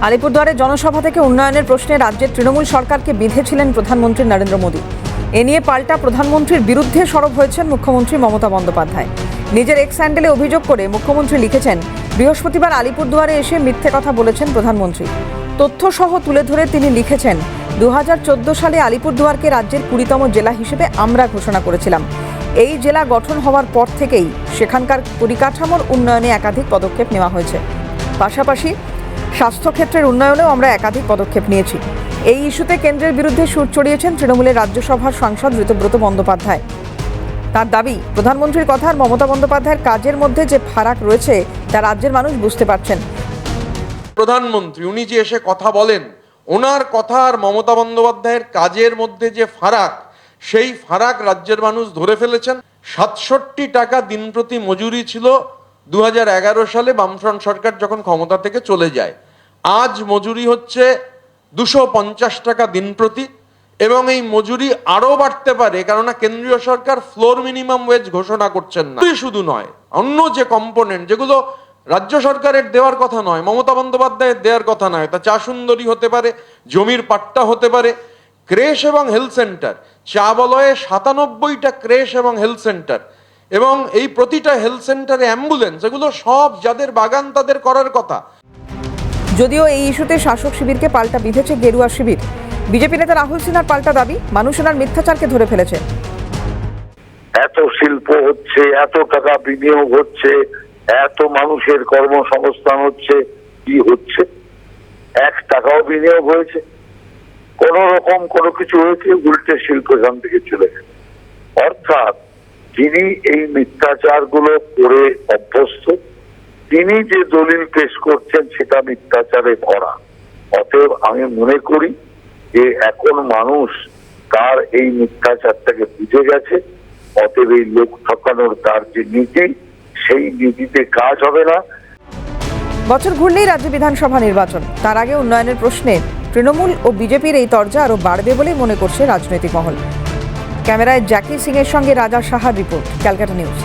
আলিপুরদুয়ারে জনসভা থেকে উন্নয়নের প্রশ্নে রাজ্যের তৃণমূল সরকারকে বিঁধেছিলেন প্রধানমন্ত্রী নরেন্দ্র মোদী। এ নিয়ে পাল্টা প্রধানমন্ত্রীর বিরুদ্ধে সরব হয়েছেন মুখ্যমন্ত্রী মমতা বন্দ্যোপাধ্যায়। নিজের এক্স হ্যান্ডেলে অভিযোগ করে মুখ্যমন্ত্রী লিখেছেন, বৃহস্পতিবার আলিপুরদুয়ারে এসে মিথ্যে কথা বলেছেন প্রধানমন্ত্রী। তথ্যসহ তুলে ধরে তিনি লিখেছেন, 2014 সালে আলিপুরদুয়ারকে রাজ্যের 20তম জেলা হিসেবে আমরা ঘোষণা করেছিলাম। এই জেলা গঠন হওয়ার পর থেকেই সেখানকার পরিকাঠামোর উন্নয়নে একাধিক পদক্ষেপ নেওয়া হয়েছে। পাশাপাশি স্বাস্থ্যক্ষেত্রের উন্নয়নেও আমরা একাধিক পদক্ষেপ নিয়েছি। এই ইস্যুতে কেন্দ্রের বিরুদ্ধে সুর চড়িয়েছেন তৃণমূলের রাজ্যসভার সাংসদ ঋতব্রত বন্দ্যোপাধ্যায়। তার দাবি, প্রধানমন্ত্রীর কথা আর মমতা বন্দ্যোপাধ্যায়ের কাজের মধ্যে যে ফারাক রয়েছে তা রাজ্যের মানুষ বুঝতে পারছেন। প্রধানমন্ত্রী উনি যে এসে কথা বলেন, ওনার কথা আর মমতা বন্দ্যোপাধ্যায়ের কাজের মধ্যে যে ফারাক, সেই ফারাক রাজ্যের মানুষ ধরে ফেলেছেন। 67 টাকা দিন প্রতি মজুরি ছিল 2011 সালে বামফ্রন্ট সরকার যখন ক্ষমতা থেকে চলে যায়। আজ মজুরি হচ্ছে 250 টাকা দিন প্রতি, এবং এই মজুরি আরো বাড়তে পারে, কেননা কেন্দ্রীয় সরকার ফ্লোর মিনিমাম ওয়েজ ঘোষণা করছেন না। শুধু নয়, অন্য যে কম্পোনেন্ট যেগুলো রাজ্য সরকারের দেওয়ার কথা নয়, মমতা বন্দ্যোপাধ্যায়ের দেওয়ার কথা নয়, তা চা সুন্দরী হতে পারে, জমির পাট্টা হতে পারে, ক্রেশ এবং হেলথ সেন্টার, চা বলয়ে 97টা ক্রেশ এবং হেলথ সেন্টার, এবং এই প্রতিটা হেলথ সেন্টারে অ্যাম্বুলেন্স, এগুলো সব যাদের বাগান তাদের করার কথা। যদিও এই ইস্যুতে শাসক শিবিরকে পাল্টা বিঁধেছে গেরুয়া শিবির। বিজেপি নেতা রাহুল সিনহার পাল্টা দাবি, মানুষ ওনার মিথ্যাচারকে ধরে ফেলেছে। এত শিল্প হচ্ছে, এত টাকা বিনিয়োগ হচ্ছে, এত মানুষের কর্মসংস্থান হচ্ছে, কি হচ্ছে? 1 টাকাও বিনিয়োগ হয়েছে? কোন রকম কোনো কিছু হয়েছে? উল্টে শিল্প এখান থেকে চলে গেছে। অর্থাৎ তিনি এই মিথ্যাচার গুলো করে অভ্যস্ত, তিনি যে দলিল পেশ করছেন সেটা মিথ্যাচারে ভরা। অতএব আমি মনে করি যে এখন মানুষ তার এই মিথ্যাচারটাকে বুঝে গেছে। অতএব এই লোক ঠকানোর তার যে নীতি, সেই নীতিতে কাজ হবে না। বছর ঘুরলেই রাজ্য বিধানসভা নির্বাচন, তার আগে উন্নয়নের প্রশ্নে তৃণমূল ও বিজেপির এই তরজা আরও বাড়বে বলেই মনে করছে রাজনৈতিক মহল। ক্যামেরায় জ্যাকি সিং এর সঙ্গে রাজা সাহার রিপোর্ট, ক্যালকাটা নিউজ।